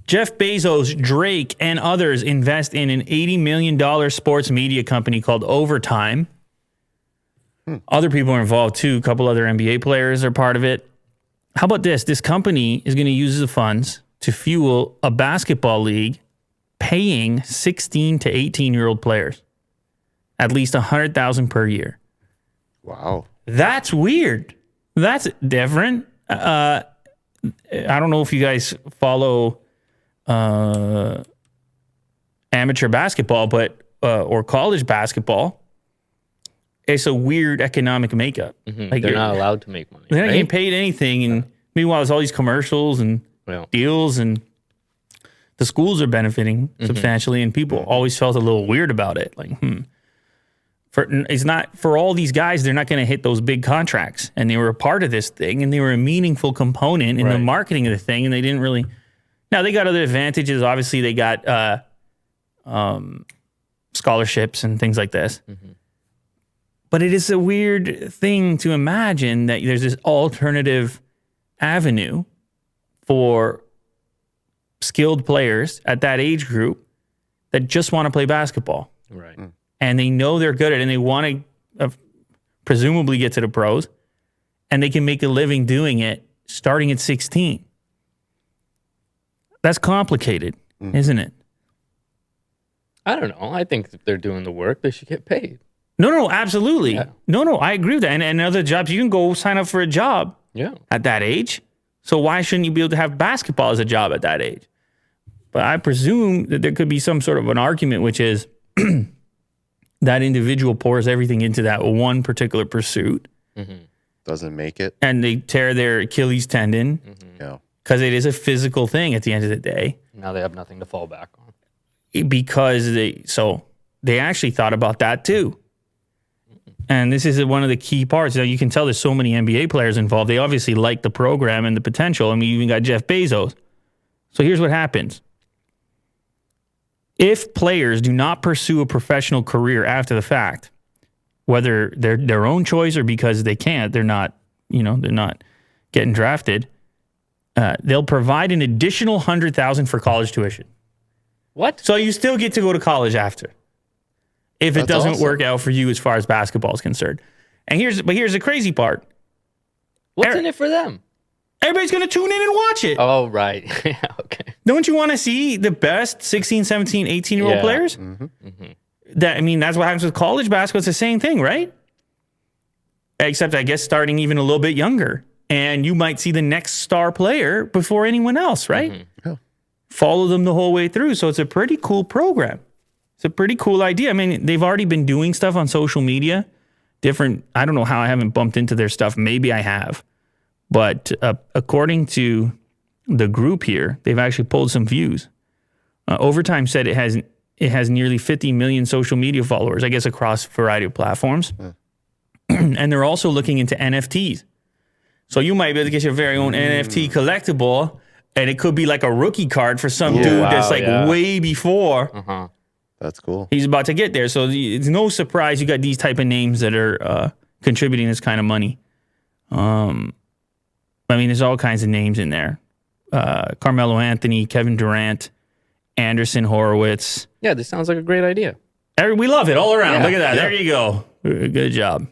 Jeff Bezos, Drake, and others invest in an $80 million sports media company called Overtime. Other people are involved too. A couple other NBA players are part of it. How about this? This company is going to use the funds to fuel a basketball league paying 16 to 18-year-old players at least $100,000 per year. Wow. That's weird. That's different. I don't know if you guys follow amateur basketball, but or college basketball. It's a weird economic makeup. Like they're not allowed to make money. They're not getting paid anything, and meanwhile, there's all these commercials and deals, and the schools are benefiting substantially, and people always felt a little weird about it. Like, it's not for all these guys. They're not going to hit those big contracts, and they were a part of this thing, and they were a meaningful component in the marketing of the thing, and they didn't really. Now they got other advantages. Obviously, they got scholarships and things like this. But it is a weird thing to imagine that there's this alternative avenue for skilled players at that age group that just want to play basketball. Right. And they know they're good at it, and they want to presumably get to the pros, and they can make a living doing it starting at 16. That's complicated, isn't it? I don't know. I think if they're doing the work, they should get paid. No, absolutely. Yeah. No, I agree with that. And other jobs, you can go sign up for a job at that age. So why shouldn't you be able to have basketball as a job at that age? But I presume that there could be some sort of an argument, which is that individual pours everything into that one particular pursuit. Doesn't make it. And they tear their Achilles tendon. Because it is a physical thing at the end of the day. Now they have nothing to fall back on. Because they actually thought about that too. And this is one of the key parts. Now, you can tell there's so many NBA players involved. They obviously like the program and the potential. I mean, you even got Jeff Bezos. So here's what happens. If players do not pursue a professional career after the fact, whether they're their own choice or because they can't, they're not getting drafted, they'll provide an additional $100,000 for college tuition. What? So you still get to go to college after. If it doesn't work out for you as far as basketball is concerned. And here's the crazy part. What's in it for them? Everybody's going to tune in and watch it. Oh, right. Yeah, okay. Don't you want to see the best 16, 17, 18-year-old players? That's what happens with college basketball. It's the same thing, right? Except, I guess, starting even a little bit younger. And you might see the next star player before anyone else, right? Follow them the whole way through. So it's a pretty cool program. It's a pretty cool idea. I mean, they've already been doing stuff on social media. I don't know how I haven't bumped into their stuff. Maybe I have. But according to the group here, they've actually pulled some views. Overtime said it has nearly 50 million social media followers, I guess, across a variety of platforms. And they're also looking into NFTs. So you might be able to get your very own NFT collectible, and it could be like a rookie card for some dude that's way before. That's cool. He's about to get there. So it's no surprise you got these type of names that are contributing this kind of money. There's all kinds of names in there. Carmelo Anthony, Kevin Durant, Anderson Horowitz. Yeah, this sounds like a great idea. We love it all around. Look at that. There you go. Good job.